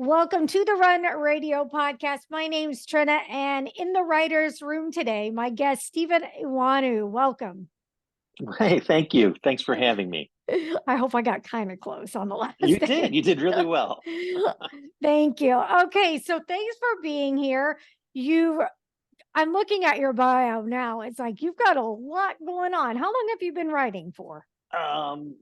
Welcome to the Run Radio podcast. My name's Trina, and in the writer's room today, my guest, Stephen Eoannou. Welcome. Hey, thank you. Thanks for having me. I hope I got kind of close on the last You name. did. You did really well. Thank you. Okay, so thanks for being here. I'm looking at your bio now. It's like you've got a lot going on. How long have you been writing for? Um,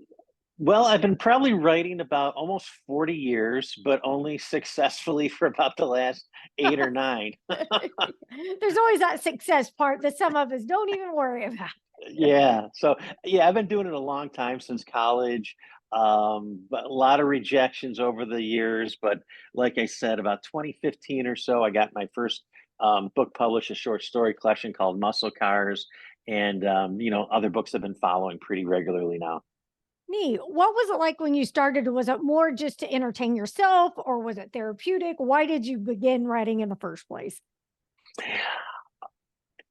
well, I've been probably writing about almost 40 years, but only successfully for about the last 8 or 9. There's always that success part that some of us don't even worry about. Yeah. So, yeah, I've been doing it a long time since college. But a lot of rejections over the years. But like I said, about 2015 or so, I got my first book published, a short story collection called Muscle Cars. And, other books have been following pretty regularly now. Neat. What was it like when you started? Was it more just to entertain yourself or was it therapeutic? Why did you begin writing in the first place?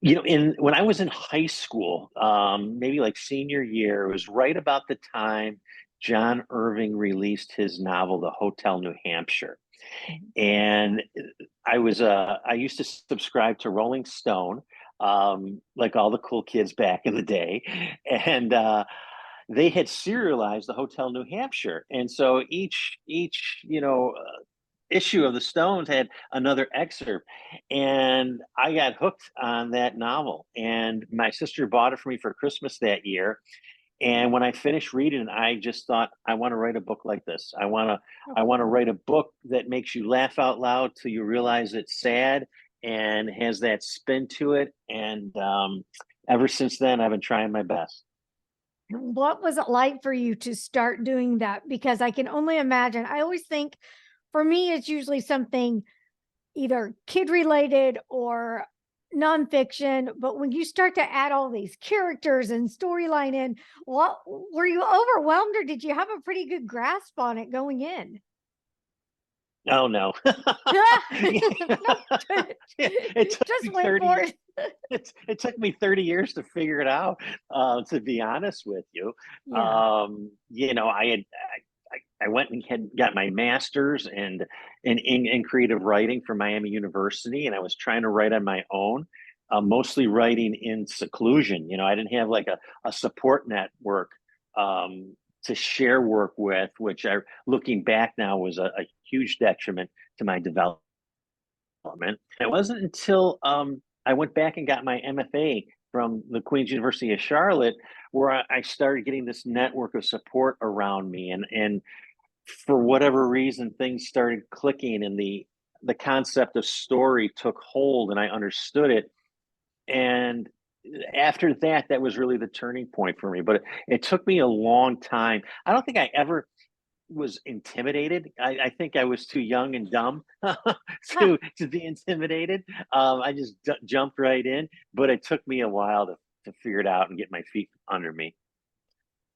In when I was in high school, maybe like senior year, it was right about the time John Irving released his novel, The Hotel New Hampshire. Mhm. And I used to subscribe to Rolling Stone, like all the cool kids back in the day. And they had serialized the Hotel New Hampshire, and so each issue of the Stones had another excerpt, and I got hooked on that novel. And my sister bought it for me for Christmas that year. And when I finished reading it, I just thought, I want to write a book like this. Oh, I want to cool. write a book that makes you laugh out loud till you realize it's sad and has that spin to it. And ever since then, I've been trying my best. What was it like for you to start doing that? Because I can only imagine. I always think for me, it's usually something either kid related or nonfiction. But when you start to add all these characters and storyline in, what were you overwhelmed or did you have a pretty good grasp on it going in? Oh no. It took Just me went 30 for years. it. It took me 30 years to figure it out, to be honest with you. Yeah. I went and had got my master's and in creative writing from Miami University, and I was trying to write on my own, mostly writing in seclusion. I didn't have like a support network to share work with, which looking back now was a huge detriment to my development. It wasn't until I went back and got my MFA from the Queen's University of Charlotte where I started getting this network of support around me, and for whatever reason, things started clicking, and the concept of story took hold, and I understood it. And after that, that was really the turning point for me. But it took me a long time. I don't think I ever was intimidated. I think I was too young and dumb to be intimidated. I just jumped right in, but it took me a while to figure it out and get my feet under me.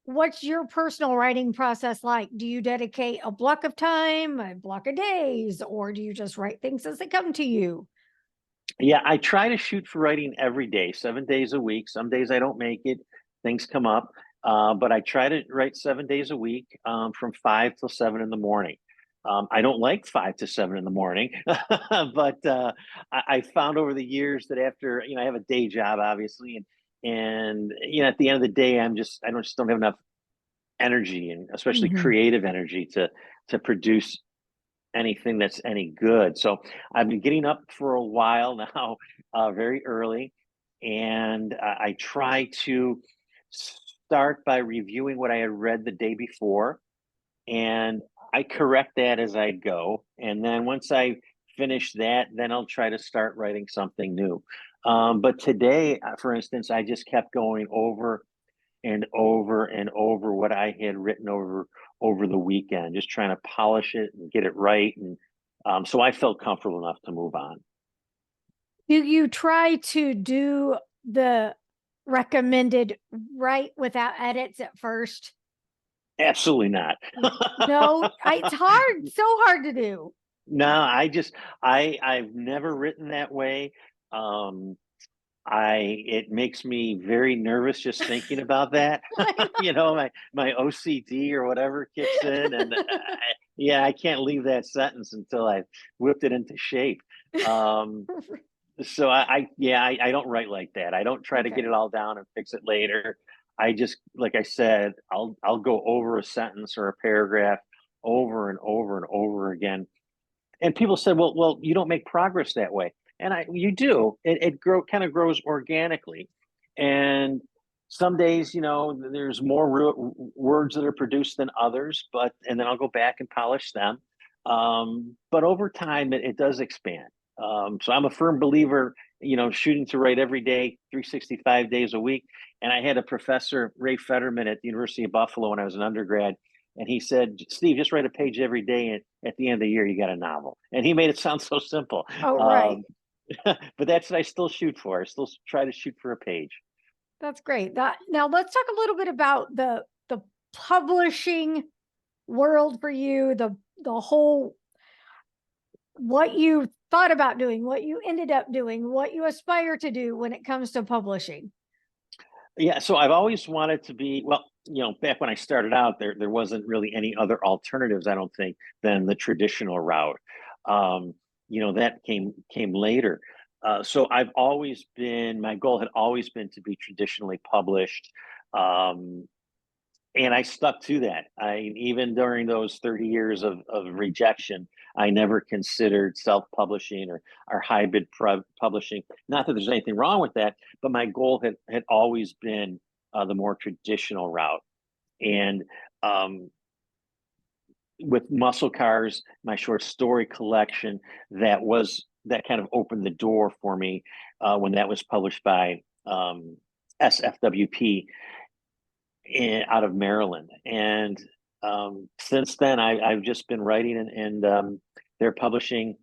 What's your personal writing process like? Do you dedicate a block of time, a block of days, or do you just write things as they come to you? Yeah, I try to shoot for writing every day, 7 days a week. Some days I don't make it, things come up, but I try to write 7 days a week, from 5 till 7 in the morning. I don't like 5 to 7 in the morning, but I found over the years that after I have a day job, obviously, and at the end of the day, I just don't have enough energy, and especially Mhm. creative energy to produce anything that's any good. So I've been getting up for a while now, very early, and I try to start by reviewing what I had read the day before, and I correct that as I go. And then once I finish that, then I'll try to start writing something new. But today, for instance, I just kept going over and over and over what I had written over the weekend, just trying to polish it and get it right. And so I felt comfortable enough to move on. Do you try to do the recommended write without edits at first? Absolutely not. No, it's hard, so hard to do. No, I've never written that way. Um, it makes me very nervous just thinking about that. My OCD or whatever kicks in, and Yeah, I can't leave that sentence until I whipped it into shape. Um, so I don't write like that. I don't try to get Okay. it all down and fix it later. I just, like I said, I'll go over a sentence or a paragraph over and over and over again. And people said, well, you don't make progress that way. And you do. It kind of grows organically. And some days, there's more words that are produced than others, and then I'll go back and polish them. But over time, it does expand. So I'm a firm believer, shooting to write every day, 365 days a week. And I had a professor, Ray Fetterman, at the University of Buffalo when I was an undergrad, and he said, Steve, just write a page every day, and at the end of the year, you got a novel. And he made it sound so simple. Oh, right. But that's what I still shoot for. I still try to shoot for a page. That's great. Now let's talk a little bit about the publishing world for you, the whole, what you thought about doing, what you ended up doing, what you aspire to do when it comes to publishing. Yeah, so I've always wanted to be, well, back when I started out, there wasn't really any other alternatives, I don't think, than the traditional route. That came later. So I've always been, my goal had always been to be traditionally published. Um, and I stuck to that. Even during those 30 years of rejection, I never considered self-publishing or hybrid publishing. Not that there's anything wrong with that, but my goal had always been the more traditional route. And with Muscle Cars, my short story collection, that kind of opened the door for me when that was published by SFWP out of Maryland. And since then, I've just been writing, and they're publishing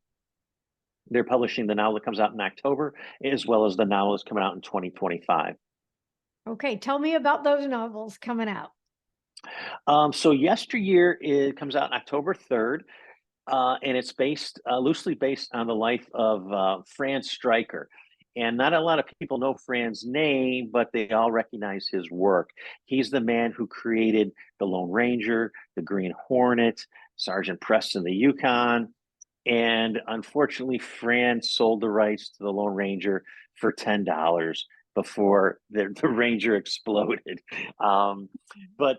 the novel that comes out in October, as well as the novel that's coming out in 2025. Okay, tell me about those novels coming out. So Yesteryear, it comes out October 3rd, and it's loosely based on the life of Franz Stryker. And not a lot of people know Fran's name, but they all recognize his work. He's the man who created the Lone Ranger, the Green Hornet, Sergeant Preston, the Yukon. And unfortunately, Fran sold the rights to the Lone Ranger for $10 before the Ranger exploded. But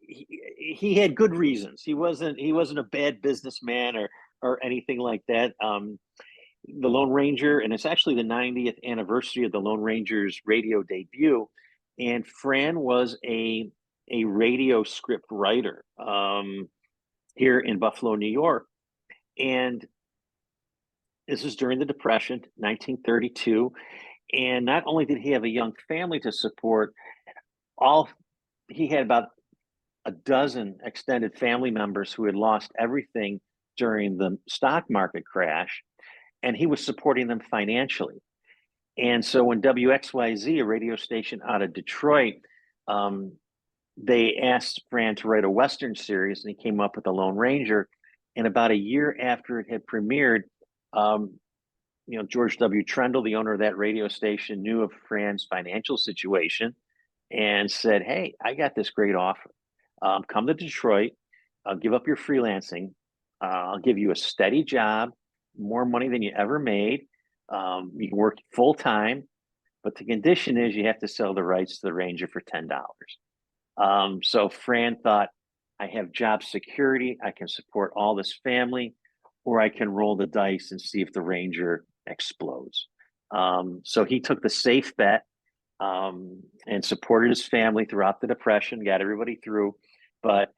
he had good reasons. He wasn't a bad businessman or anything like that. The Lone Ranger, and it's actually the 90th anniversary of the Lone Ranger's radio debut. And Fran was a radio script writer here in Buffalo, New York. And this is during the Depression, 1932. And not only did he have a young family to support, all he had about a dozen extended family members who had lost everything during the stock market crash, and he was supporting them financially. And so when WXYZ, a radio station out of Detroit, they asked Fran to write a Western series, and he came up with The Lone Ranger. And about a year after it had premiered, um, George W. Trendle, the owner of that radio station, knew of Fran's financial situation and said, "Hey, I got this great offer. Come to Detroit. I'll give up your freelancing. I'll give you a steady job, more money than you ever made. You can work full time, but the condition is you have to sell the rights to the Ranger for $10." So Fran thought, I have job security. I can support all this family, or I can roll the dice and see if the Ranger explodes. So he took the safe bet and supported his family throughout the Depression, got everybody through, but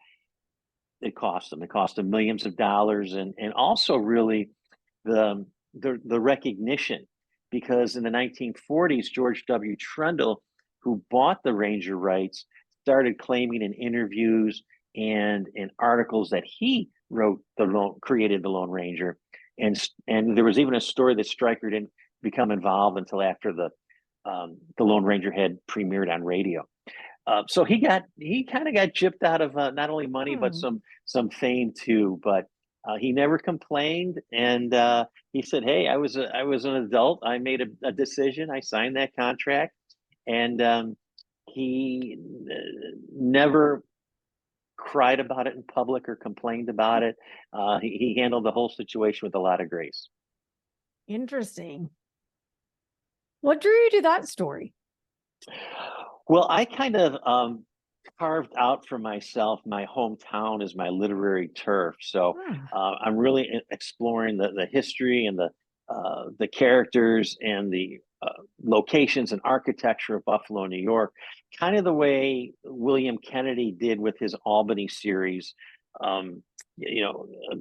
it cost him. It cost him millions of dollars, and also really the recognition, because in the 1940s, George W. Trendle, who bought the Ranger rights, started claiming in interviews and in articles that he created the Lone Ranger, and there was even a story that Stryker didn't become involved until after the Lone Ranger had premiered on radio. So he kind of got gypped out of not only money but Hmm. some fame too. But he never complained, and he said, "Hey, I was an adult. I made a decision. I signed that contract," and he never cried about it in public or complained about it. He handled the whole situation with a lot of grace. Interesting. What drew you to that story? Well, I kind of carved out for myself my hometown as my literary turf. So Ah, I'm really exploring the history and the characters and the locations and architecture of Buffalo, New York, kind of the way William Kennedy did with his Albany series. Um,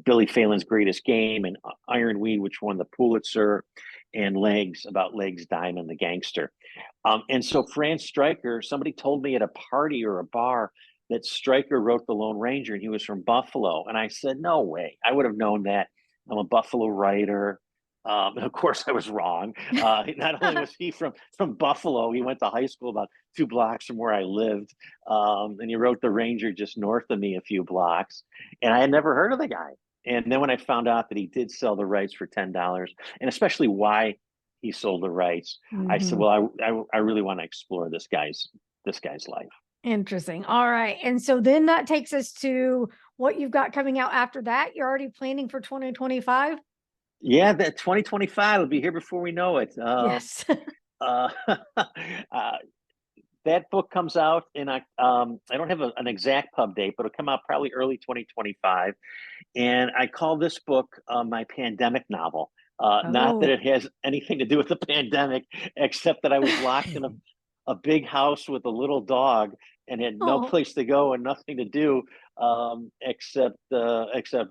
Billy Phelan's Greatest Game and Ironweed, which won the Pulitzer, and Legs, about Legs Diamond, the gangster. And so Fran Stryker, somebody told me at a party or a bar that Stryker wrote The Lone Ranger and he was from Buffalo. And I said, no way. I would have known that. I'm a Buffalo writer. And of course, I was wrong. Not only was he from Buffalo, he went to high school about 2 blocks from where I lived. And he wrote The Ranger just north of me a few blocks. And I had never heard of the guy. And then when I found out that he did sell the rights for $10, and especially why he sold the rights, I said, mhm. well, I really want to explore this guy's life. Interesting. All right. And so then that takes us to what you've got coming out after that. You're already planning for 2025? Yeah, that 2025 will be here before we know it. Yes. Uh, uh, that book comes out in I don't have an exact pub date, but it'll come out probably early 2025. And I call this book my pandemic novel. Not that Oh. it has anything to do with the pandemic, except that I was locked in a big house with a little dog and had no Oh. place to go and nothing to do except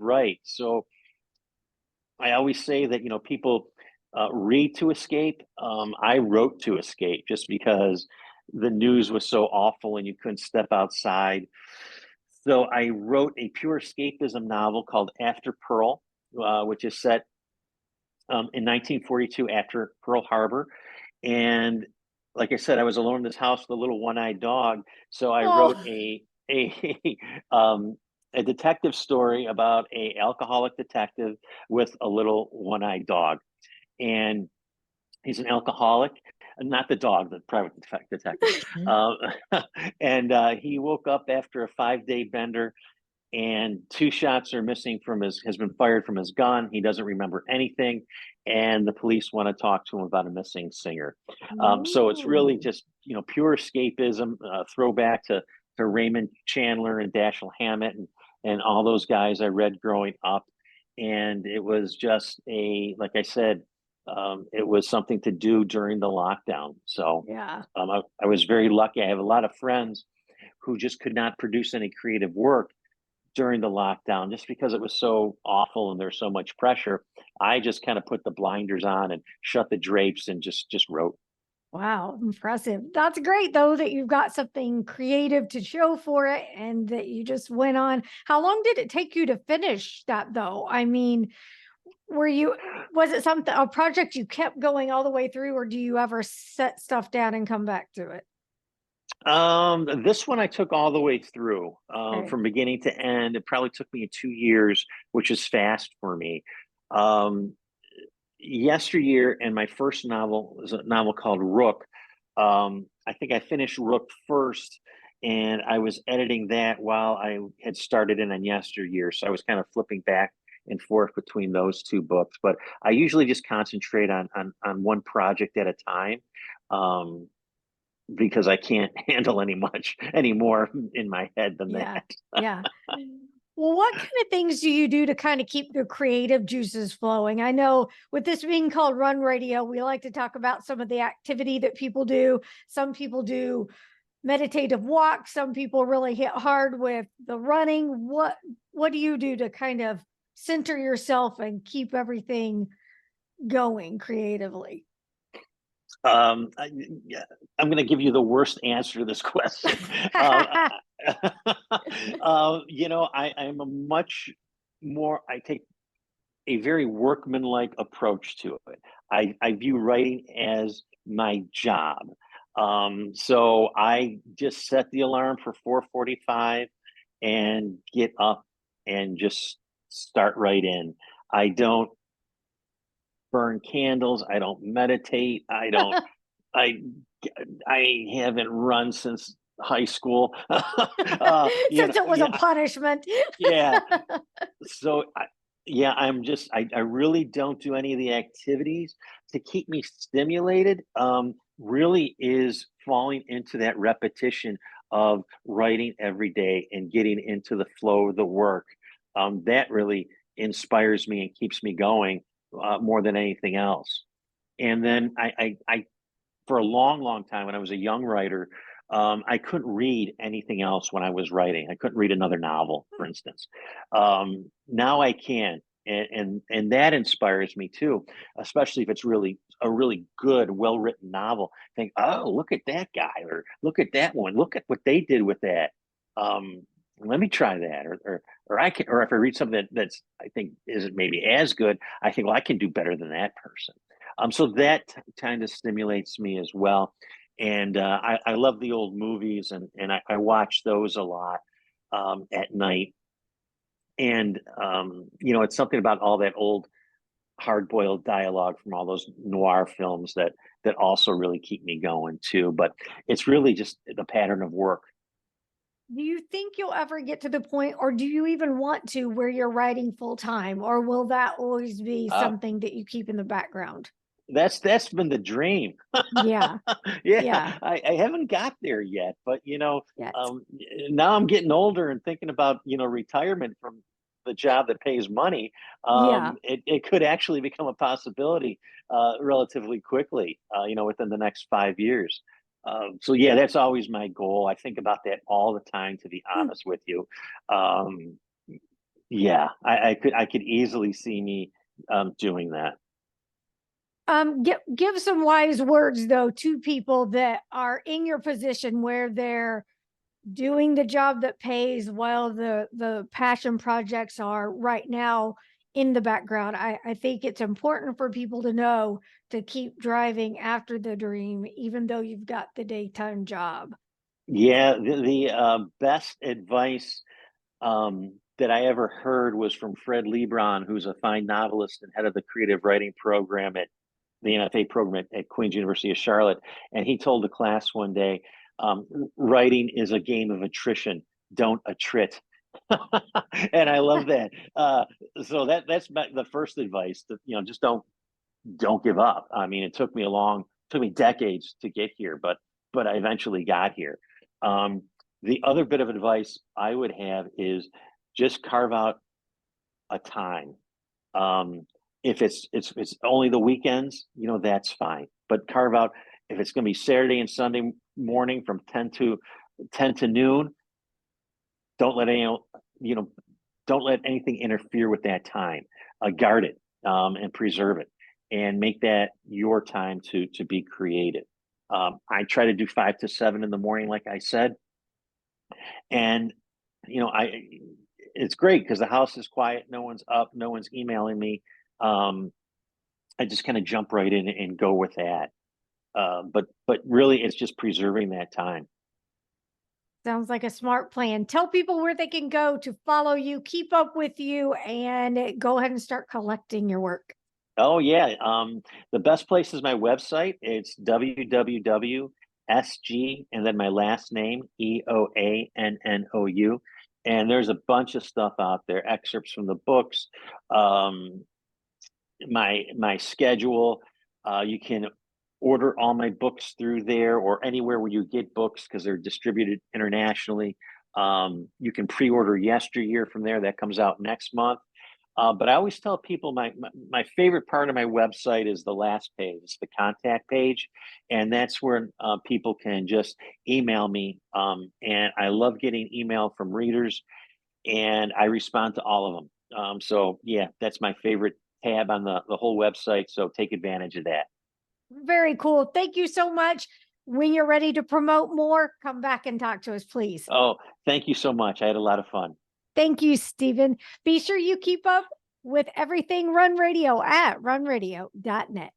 write. So I always say that people read to escape. I wrote to escape just because the news was so awful and you couldn't step outside. So I wrote a pure escapism novel called After Pearl, which is set in 1942 after Pearl Harbor. And like I said, I was alone in this house with a little one-eyed dog. So I wrote Oh. a um, a detective story about a alcoholic detective with a little one-eyed dog, and he's an alcoholic, not the dog, the private detective. Uh, and he woke up after a 5-day bender and 2 shots are missing from has been fired from his gun. He doesn't remember anything, and the police want to talk to him about a missing singer. So it's really Ooh. just pure escapism, throwback to Raymond Chandler and Dashiell Hammett and all those guys I read growing up, and it was just like I said, it was something to do during the lockdown. So Yeah. I was very lucky. I have a lot of friends who just could not produce any creative work during the lockdown just because it was so awful and there's so much pressure. I just kind of put the blinders on and shut the drapes and just wrote. Wow, impressive. That's great though that you've got something creative to show for it and that you just went on. How long did it take you to finish that though? I mean, was it something, a project you kept going all the way through, or do you ever set stuff down and come back to it? This one I took all the way through, Okay. from beginning to end. It probably took me 2 years, which is fast for me. Um, Yesteryear and my first novel was a novel called Rook. I think I finished Rook first, and I was editing that while I had started in on Yesteryear. So I was kind of flipping back and forth between those two books. But I usually just concentrate on one project at a time. Um, because I can't handle any more in my head than Yeah. that. Yeah. Well, what kind of things do you do to kind of keep the creative juices flowing? I know with this being called Run Radio, we like to talk about some of the activity that people do. Some people do meditative walks. Some people really hit hard with the running. What do you do to kind of center yourself and keep everything going creatively? Yeah, I'm going to give you the worst answer to this question. I'm a much more, I take a very workmanlike approach to it. I view writing as my job. So I just set the alarm for 4:45 and get up and just start right in. I don't burn candles. I don't meditate. I don't. I I haven't run since high school. Since it was a Yeah, punishment. yeah. So yeah, I really don't do any of the activities to keep me stimulated. Really is falling into that repetition of writing every day and getting into the flow of the work. That really inspires me and keeps me going more than anything else. And then I for a long, long time when I was a young writer, I couldn't read anything else when I was writing. I couldn't read another novel, for instance. Now I can, and that inspires me too, especially if it's really a really good, well written novel. Think, oh, look at that guy, or look at that one. Look at what they did with that. Um, Let me try that, or I can, or if I read something that's I think isn't maybe as good, I think, well, I can do better than that person. So that kind of stimulates me as well. And I love the old movies, and I watch those a lot at night. And it's something about all that old hard-boiled dialogue from all those noir films that also really keep me going too. But it's really just the pattern of work. Do you think you'll ever get to the point, or do you even want to, where you're writing full time, or will that always be Uh, something that you keep in the background? that's been the dream. Yeah. Yeah, Yeah. I haven't got there yet, but Yes. um, now I'm getting older and thinking about retirement from the job that pays money. Yeah. It could actually become a possibility relatively quickly. Within the next 5 years. So yeah, that's always my goal. I think about that all the time, to be Hmm. honest with you. Um, yeah, I could easily see me doing that. Give some wise words though to people that are in your position where they're doing the job that pays while the passion projects are right now in the background. I think it's important for people to know to keep driving after the dream, even though you've got the daytime job. Yeah, the best advice that I ever heard was from Fred Lebron, who's a fine novelist and head of the creative writing program at the NFA program at Queen's University of Charlotte. And he told the class one day, writing is a game of attrition, don't attrit. And I love that. So that's the first advice, that just don't give up. I mean, took me decades to get here, but I eventually got here. Um, the other bit of advice I would have is just carve out a time. Um, if it's only the weekends, that's fine. But carve out, if it's going to be Saturday and Sunday morning from 10 to noon. Don't let any you know don't let anything interfere with that time. Guard it, and preserve it, and make that your time to be creative. I try to do 5 to 7 in the morning, like I said, and I it's great because the house is quiet, no one's up, no one's emailing me. Um, I just kind of jump right in and go with that. But really, it's just preserving that time. Sounds like a smart plan. Tell people where they can go to follow you, keep up with you, and go ahead and start collecting your work. Oh yeah. The best place is my website. It's www.sg and then my last name, Eoannou. And there's a bunch of stuff out there, excerpts from the books, um, my schedule. You can order all my books through there or anywhere where you get books because they're distributed internationally. You can pre-order Yesteryear from there. That comes out next month. But I always tell people my favorite part of my website is the last page. It's the contact page, and that's where people can just email me. And I love getting email from readers, and I respond to all of them. So yeah, that's my favorite tab on the whole website. So take advantage of that. Very cool. Thank you so much. When you're ready to promote more, come back and talk to us, please. Oh, thank you so much. I had a lot of fun. Thank you, Stephen. Be sure you keep up with everything Run Radio at runradio.net.